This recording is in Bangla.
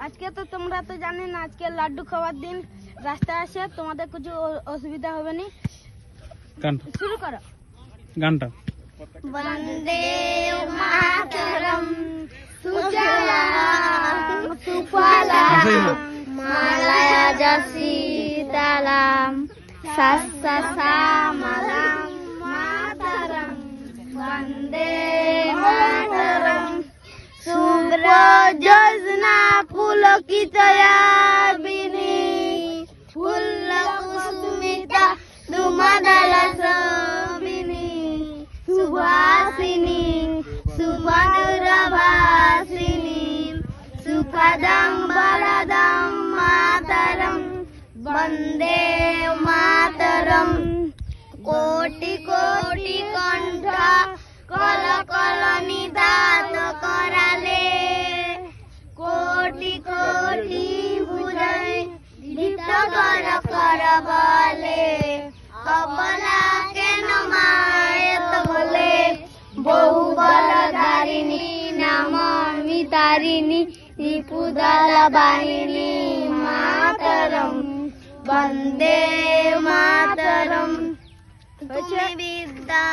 আজকে তো তোমরা তো জানো না, আজকে লাড্ডু খাওয়ার দিন। রাস্তায় আসে তোমাদের কিছু অসুবিধা হবে না। শুরু করো গানটা। বন্দে মাতরম সুজলাম সুফলাম মালয়জ সীতালাম শস্যশ্যামলাম মাতরম বন্দে মাতরম শুভ্রজোৎস্না পুলকিতয়ামিনী ফুল্লকুসুমিতা সুমদলশোভিনী সুহাসিনী সুমধুরভাষিনী সুখদং বরদং মাতরম বন্দে মাতরম। কোটি কোটি কণ্ঠ কল কল নিদাত করালে, কোটি কোটি বুঝাই ধৃত কর কর বলে, অবলা কেন মায়েত বলে, বহু বলধারিণী নামি তারিণী রিপুদল বাহিনী মাতরম বন্দে মাতরম। বিদ্যা